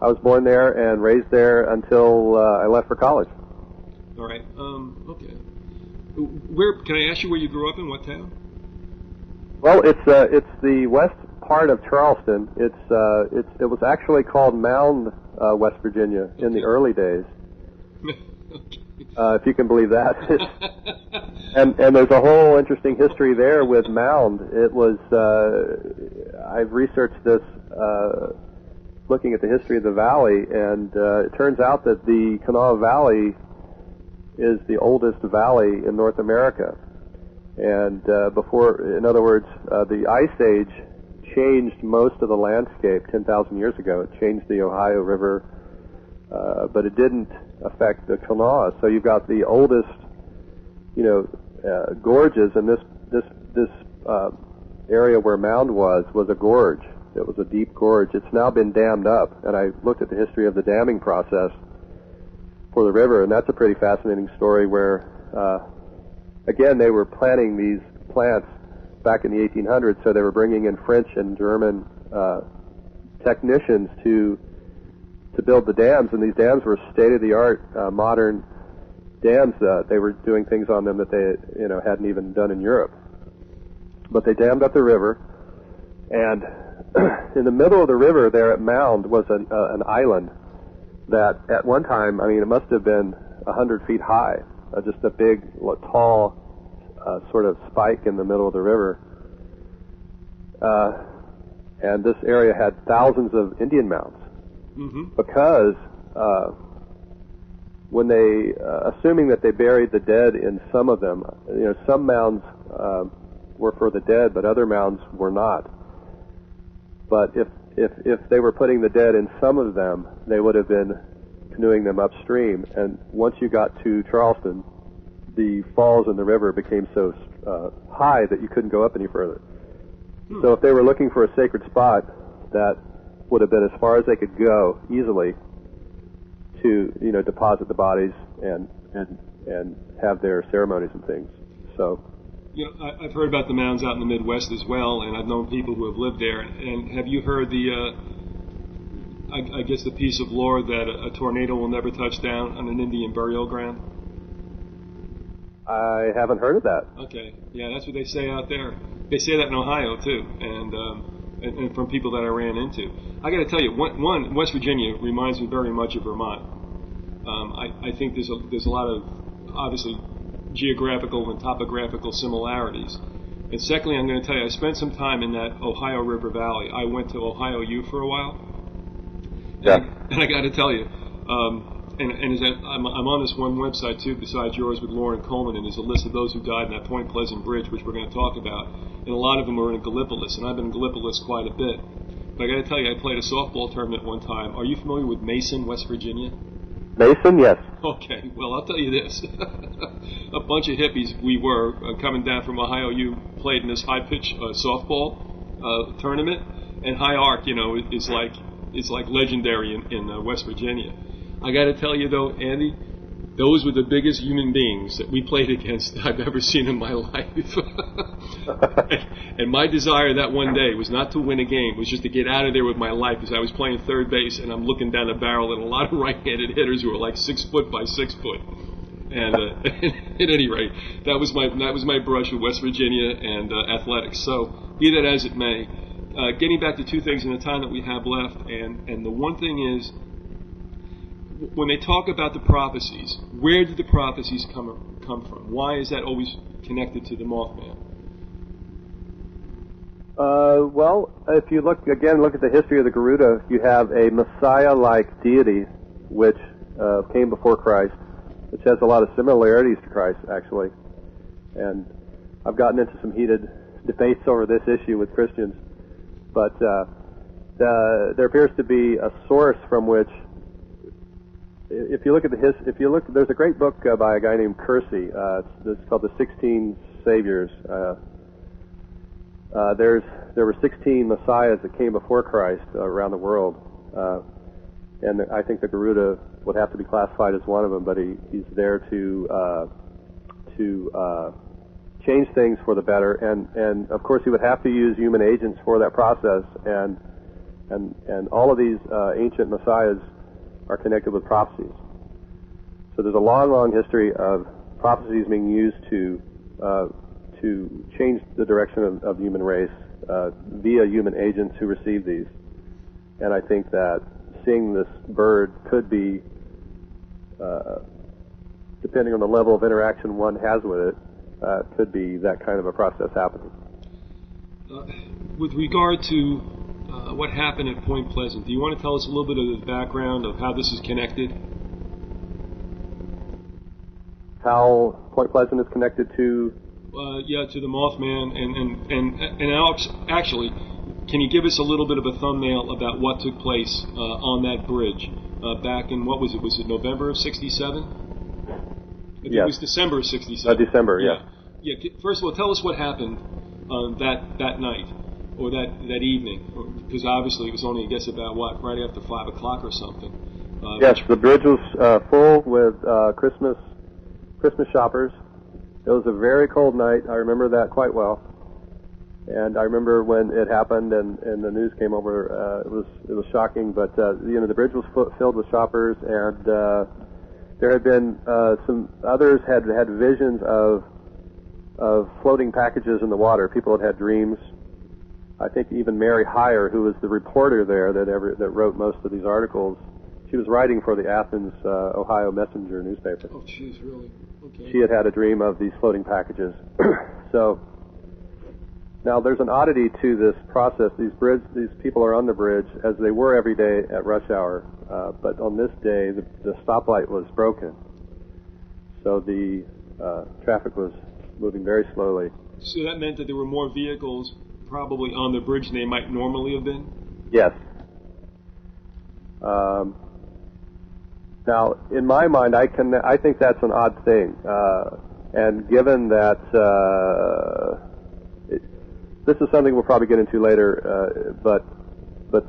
Speaker 4: I was born there and raised there until I left for college.
Speaker 3: All right. Okay. Where can I ask you where you grew up in? What town?
Speaker 4: Well, it's the west part of Charleston. It was actually called Mound, West Virginia, in the early days. If you can believe that. and there's a whole interesting history there with Mound. It was I've researched this looking at the history of the valley, and it turns out that the Kanawha Valley is the oldest valley in North America. And in other words, the Ice Age changed most of the landscape 10,000 years ago. It changed the Ohio River, but it didn't affect the Kanawha. So you've got the oldest, gorges, and this area where Mound was a gorge. It was a deep gorge. It's now been dammed up, and I looked at the history of the damming process for the river, and that's a pretty fascinating story where, again, they were planting these plants back in the 1800s, so they were bringing in French and German technicians to build the dams, and these dams were state-of-the-art modern dams. They were doing things on them that they hadn't even done in Europe. But they dammed up the river, and in the middle of the river there at Mound was an island that at one time, it must have been 100 feet high, just a big, tall sort of spike in the middle of the river. And this area had thousands of Indian mounds. Mm-hmm. Because when they, assuming that they buried the dead in some of them, some mounds were for the dead, but other mounds were not. But if they were putting the dead in some of them, they would have been canoeing them upstream. And once you got to Charleston, the falls in the river became so high that you couldn't go up any further. So if they were looking for a sacred spot, that would have been as far as they could go easily to deposit the bodies and have their ceremonies and things. So.
Speaker 3: I've heard about the mounds out in the Midwest as well, and I've known people who have lived there. And have you heard I guess the piece of lore that a tornado will never touch down on an Indian burial ground?
Speaker 4: I haven't heard of that.
Speaker 3: Okay, yeah, that's what they say out there. They say that in Ohio too, and from people that I ran into. I got to tell you, one, West Virginia reminds me very much of Vermont. I think there's a lot of obviously geographical and topographical similarities. And secondly, I'm going to tell you, I spent some time in that Ohio River Valley. I went to Ohio U for a while.
Speaker 4: Yeah.
Speaker 3: And I got to tell you, I'm on this one website too, besides yours, with Lauren Coleman, and there's a list of those who died in that Point Pleasant Bridge, which we're going to talk about. And a lot of them are in Gallipolis, and I've been in Gallipolis quite a bit. But I got to tell you, I played a softball tournament one time. Are you familiar with Mason, West Virginia?
Speaker 4: Mason, yes.
Speaker 3: Okay, well, I'll tell you this. A bunch of hippies we were coming down from Ohio U, played in this high-pitch softball tournament, and high arc, is like legendary in West Virginia. I got to tell you, though, Andy, those were the biggest human beings that we played against that I've ever seen in my life. And my desire that one day was not to win a game, was just to get out of there with my life, because I was playing third base and I'm looking down the barrel at a lot of right-handed hitters who were like 6 foot by 6 foot. And at any rate, that was my brush with West Virginia and athletics. So be that as it may, getting back to two things in the time that we have left, and the one thing is, when they talk about the prophecies, where did the prophecies come from? Why is that always connected to the Mothman?
Speaker 4: Well, if you look at the history of the Garuda, you have a Messiah-like deity which came before Christ, which has a lot of similarities to Christ, actually. And I've gotten into some heated debates over this issue with Christians, but there appears to be a source from which, if you look at there's a great book by a guy named Kersey. It's called The 16 Saviors. There were 16 messiahs that came before Christ around the world, and I think the Garuda would have to be classified as one of them. But he's there to change things for the better, and of course he would have to use human agents for that process. And all of these ancient messiahs are connected with prophecies. So there's a long history of prophecies being used to change the direction of the human race via human agents who receive these. And I think that seeing this bird could be, depending on the level of interaction one has with it, could be that kind of a process happening.
Speaker 3: With regard to what happened at Point Pleasant, do you want to tell us a little bit of the background of how this is connected?
Speaker 4: How Point Pleasant is connected to?
Speaker 3: To the Mothman, and actually, can you give us a little bit of a thumbnail about what took place on that bridge back in, what was it? Was it November of '67?
Speaker 4: Yes.
Speaker 3: It was December of '67.
Speaker 4: December, yeah.
Speaker 3: Yeah. First of all, tell us what happened that night or that evening, because obviously it was only, I guess, about right after 5 o'clock or something.
Speaker 4: Yes, the bridge was full with Christmas shoppers. It was a very cold night. I remember that quite well. And I remember when it happened and the news came over. It was shocking, but the bridge was filled with shoppers, and there had been some others had visions of floating packages in the water. People had dreams. I think even Mary Heyer, who was the reporter there that wrote most of these articles, she was writing for the Athens, Ohio Messenger newspaper.
Speaker 3: Oh, jeez, really? Okay.
Speaker 4: She had a dream of these floating packages. So now there's an oddity to this process. These people are on the bridge as they were every day at rush hour, but on this day the stoplight was broken, so the traffic was moving very slowly.
Speaker 3: So that meant that there were more vehicles probably on the bridge than they might normally have been?
Speaker 4: Yes. Now, in my mind, I think that's an odd thing, and given that this is something we'll probably get into later, but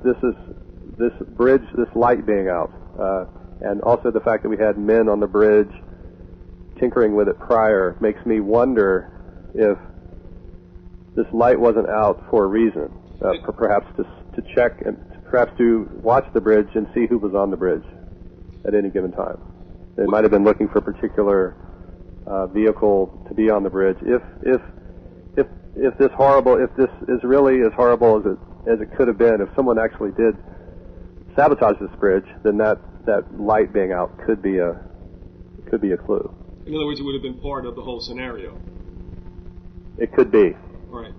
Speaker 4: this bridge, this light being out, and also the fact that we had men on the bridge tinkering with it prior makes me wonder if this light wasn't out for a reason, perhaps to check and perhaps to watch the bridge and see who was on the bridge at any given time. They might have been looking for a particular vehicle to be on the bridge. If this is really as horrible as it could have been, if someone actually did sabotage this bridge, then that light being out could be a clue.
Speaker 3: In other words, it would have been part of the whole scenario.
Speaker 4: It could be.
Speaker 3: Right.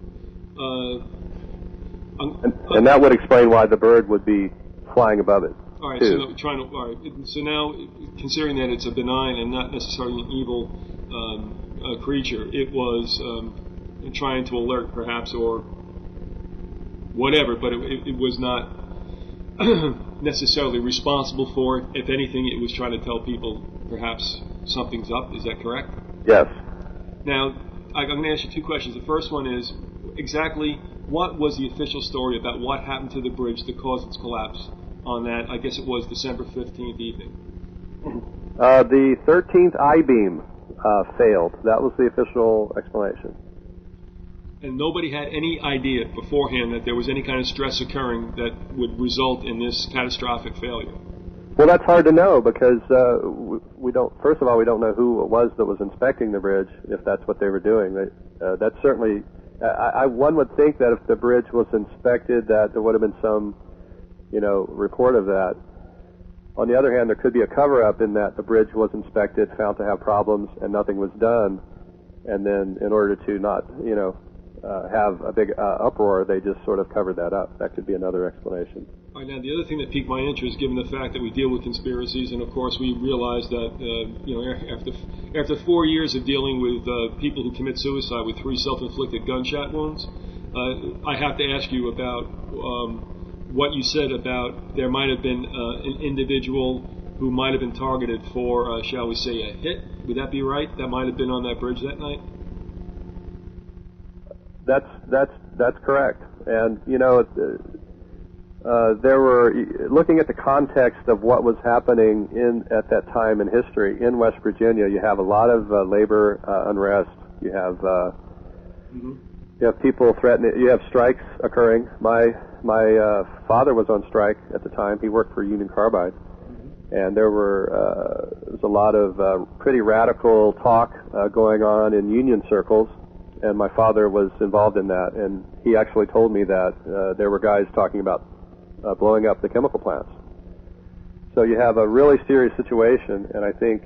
Speaker 4: And that would explain why the bird would be flying above it.
Speaker 3: All right.
Speaker 4: Too.
Speaker 3: So now, considering that it's a benign and not necessarily an evil creature, it was trying to alert, perhaps, or whatever, but it was not necessarily responsible for it. If anything, it was trying to tell people perhaps something's up. Is that correct?
Speaker 4: Yes.
Speaker 3: Now, I'm going to ask you two questions. The first one is, exactly what was the official story about what happened to the bridge that caused its collapse on that, I guess it was December 15th evening?
Speaker 4: The 13th I-beam failed. That was the official explanation.
Speaker 3: And nobody had any idea beforehand that there was any kind of stress occurring that would result in this catastrophic failure?
Speaker 4: Well, that's hard to know because we don't. First of all, we don't know who it was that was inspecting the bridge. If that's what they were doing, that's certainly. One would think that if the bridge was inspected, that there would have been some, report of that. On the other hand, there could be a cover-up in that the bridge was inspected, found to have problems, and nothing was done. And then, in order to not, have a big uproar, they just sort of covered that up. That could be another explanation.
Speaker 3: All right, now, the other thing that piqued my interest, given the fact that we deal with conspiracies, and of course we realize that, after 4 years of dealing with people who commit suicide with 3 self-inflicted gunshot wounds, I have to ask you about what you said about there might have been an individual who might have been targeted for, shall we say, a hit. Would that be right? That might have been on that bridge that night?
Speaker 4: That's correct. And, there were, looking at the context of what was happening at that time in history in West Virginia, you have a lot of labor unrest. You have people threatening. You have strikes occurring. My father was on strike at the time. He worked for Union Carbide, and there was a lot of pretty radical talk going on in union circles. And my father was involved in that, and he actually told me that there were guys talking about blowing up the chemical plants. So you have a really serious situation, and I think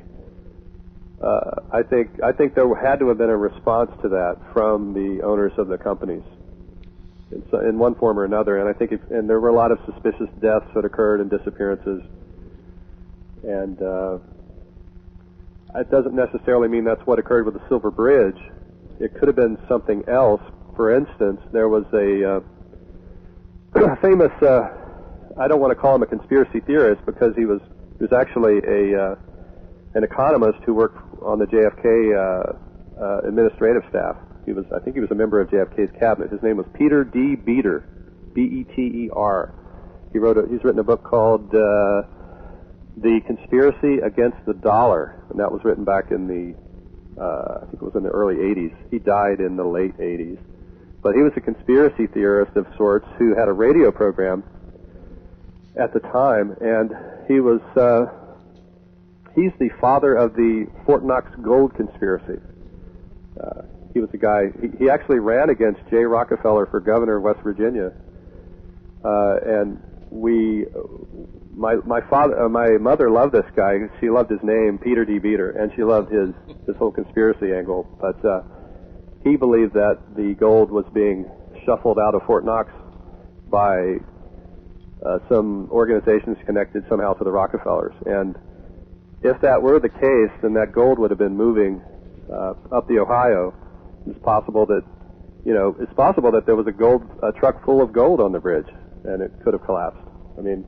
Speaker 4: there had to have been a response to that from the owners of the companies, in one form or another. And I think, and there were a lot of suspicious deaths that occurred and disappearances, and it doesn't necessarily mean that's what occurred with the Silver Bridge. It could have been something else. For instance, there was famous, I don't want to call him a conspiracy theorist because he was actually an economist who worked on the JFK administrative staff. I think he was a member of JFK's cabinet. His name was Peter D. Beter, B-E-T-E-R. He's written a book called The Conspiracy Against the Dollar, and that was written back in I think it was in the early 80s. He died in the late 80s. But he was a conspiracy theorist of sorts who had a radio program at the time, and he's the father of the Fort Knox gold conspiracy. He was a guy, he actually ran against J. Rockefeller for governor of West Virginia. And my mother loved this guy. She loved his name, Peter D. Beter, and she loved his whole conspiracy angle. But he believed that the gold was being shuffled out of Fort Knox by some organizations connected somehow to the Rockefellers. And if that were the case, then that gold would have been moving up the Ohio. It's possible that there was a truck full of gold on the bridge, and it could have collapsed. I mean,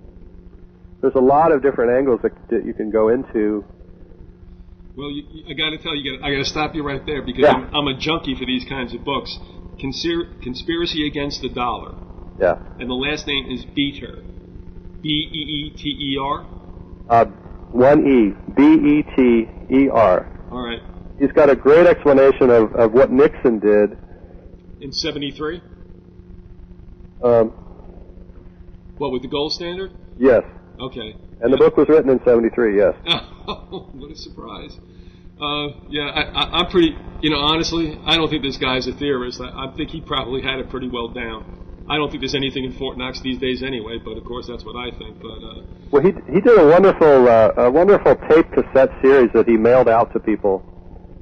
Speaker 4: there's a lot of different angles that you can go into.
Speaker 3: Well, I got to tell you, I got to stop you right there because I'm a junkie for these kinds of books. Conspiracy Against the Dollar.
Speaker 4: Yeah.
Speaker 3: And the last name is Beter. B-E-E-T-E-R?
Speaker 4: One E. B-E-T-E-R.
Speaker 3: All right.
Speaker 4: He's got a great explanation of what Nixon did.
Speaker 3: In 73? What, with the gold standard?
Speaker 4: Yes.
Speaker 3: Okay.
Speaker 4: And the book was written in 73, yes.
Speaker 3: Oh, what a surprise. I'm pretty, honestly, I don't think this guy's a theorist. I think he probably had it pretty well down. I don't think there's anything in Fort Knox these days anyway, but of course that's what I think. But
Speaker 4: well, he did a wonderful tape cassette series that he mailed out to people.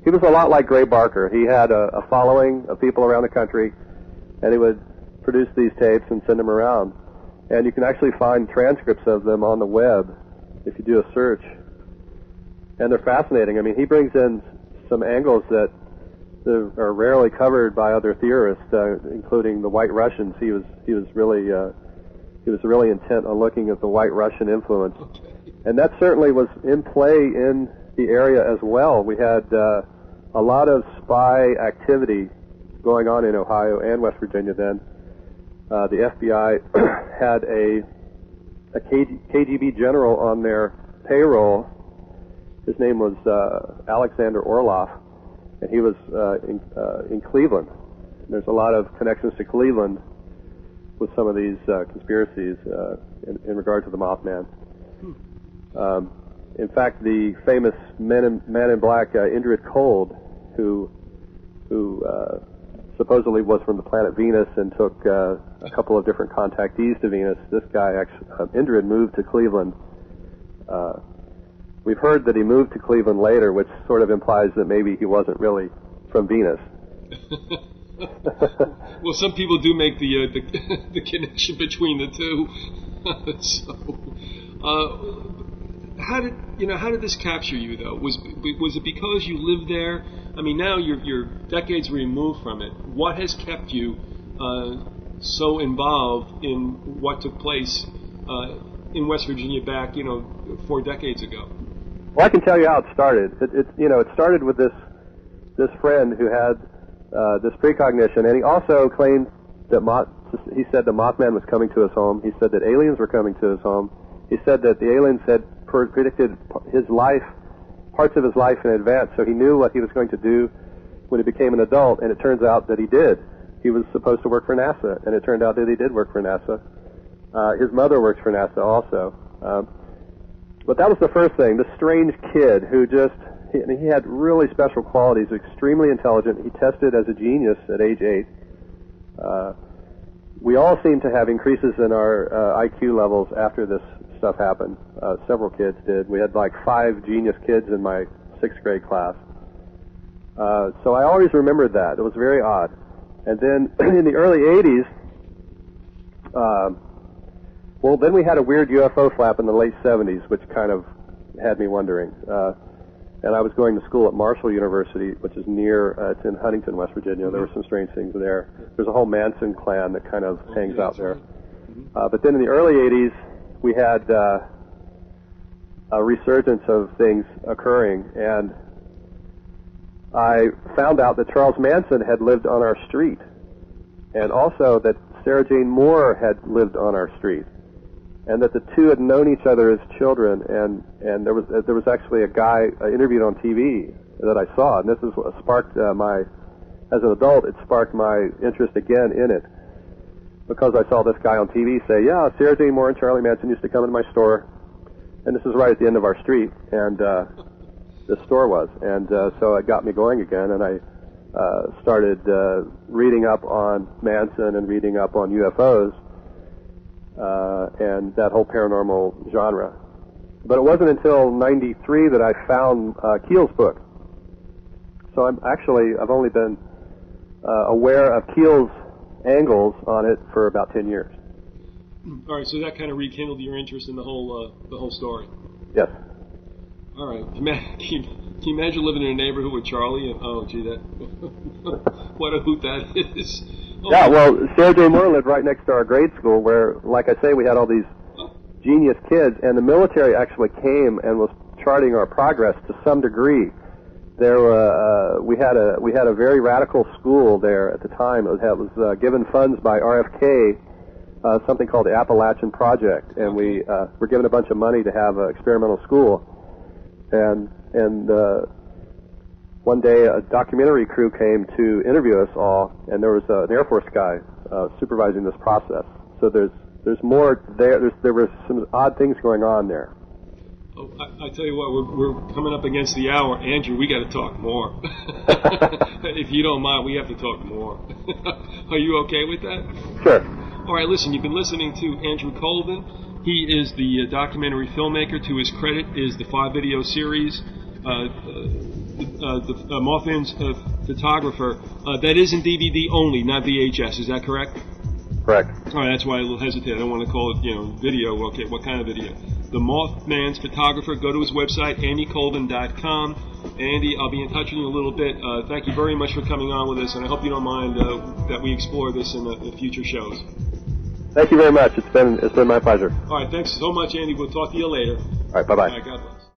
Speaker 4: He was a lot like Gray Barker. He had a following of people around the country, and he would produce these tapes and send them around. And you can actually find transcripts of them on the web if you do a search. And they're fascinating. I mean, he brings in some angles that are rarely covered by other theorists, including the White Russians. He was really intent on looking at the White Russian influence, and that certainly was in play in the area as well. We had a lot of spy activity going on in Ohio and West Virginia then. The FBI had a KGB general on their payroll. His name was Alexander Orloff, and he was in Cleveland. There's a lot of connections to Cleveland with some of these conspiracies in regard to the Mothman. In fact, the famous Man in Black Indrid Cold, who supposedly was from the planet Venus and took a couple of different contactees to Venus. This guy, Indrid, moved to Cleveland. We've heard that he moved to Cleveland later, which sort of implies that maybe he wasn't really from Venus.
Speaker 3: Well, some people do make the connection between the two. So, how did this capture you though? Was it because you lived there? I mean, now you're decades removed from it. What has kept you so involved in what took place in West Virginia back 4 decades ago?
Speaker 4: Well, I can tell you how it started. It started with this friend who had this precognition, and he also claimed that he said the Mothman was coming to his home. He said that aliens were coming to his home. He said that the aliens had predicted his life, parts of his life in advance, so he knew what he was going to do when he became an adult, and it turns out that he did. He was supposed to work for NASA, and it turned out that he did work for NASA. His mother worked for NASA also. But that was the first thing, this strange kid who he had really special qualities, extremely intelligent. He tested as a genius at age 8. We all seemed to have increases in our IQ levels after this stuff happened. Several kids did. We had like 5 genius kids in my 6th grade class. So I always remembered that. It was very odd. And then in the early 80s, then we had a weird UFO flap in the late 70s, which kind of had me wondering. And I was going to school at Marshall University, which is it's in Huntington, West Virginia. There were some strange things there. There's a whole Manson clan that kind of hangs out there. But then in the early 80s, we had a resurgence of things occurring, and I found out that Charles Manson had lived on our street, and also that Sarah Jane Moore had lived on our street, and that the two had known each other as children, and there was actually a guy interviewed on TV that I saw, and this is what sparked as an adult, it sparked my interest again in it, because I saw this guy on TV say, yeah, Sarah Jane Moore and Charlie Manson used to come into my store, and this is right at the end of our street, and this store was, and so it got me going again, and I started reading up on Manson and reading up on UFOs and that whole paranormal genre. But it wasn't until '93 that I found Keel's book. So I've only been aware of Keel's angles on it for about 10 years.
Speaker 3: All right, so that kind of rekindled your interest in the whole story.
Speaker 4: Yes.
Speaker 3: All right. Can you imagine living in a neighborhood with Charlie? And, oh, gee, that what a hoot that is. Oh,
Speaker 4: yeah, well, Sarah Jane Moore lived right next to our grade school where, like I say, we had all these genius kids, and the military actually came and was charting our progress to some degree. There, we had a very radical school there at the time. It was given funds by RFK, something called the Appalachian Project, and we were given a bunch of money to have an experimental school. And one day a documentary crew came to interview us all, and there was an Air Force guy supervising this process. So there's more there. There were some odd things going on there.
Speaker 3: Oh, I tell you what, we're coming up against the hour. Andrew, we got to talk more. If you don't mind, we have to talk more. Are you okay with that?
Speaker 4: Sure.
Speaker 3: All right, listen, you've been listening to Andrew Colvin. He is the documentary filmmaker. To his credit is the 5-video series, the Mothman's Photographer. That is in DVD only, not VHS. Is that correct?
Speaker 4: Correct.
Speaker 3: All right, that's why I hesitate. I don't want to call it, video. Okay, what kind of video? The Mothman's Photographer. Go to his website, andycolvin.com. Andy, I'll be in touch with you in a little bit. Thank you very much for coming on with us, and I hope you don't mind that we explore this in the future shows.
Speaker 4: Thank you very much. It's been my pleasure.
Speaker 3: All right, thanks so much, Andy. We'll talk to you later.
Speaker 4: All right, bye-bye.
Speaker 3: All right, God bless.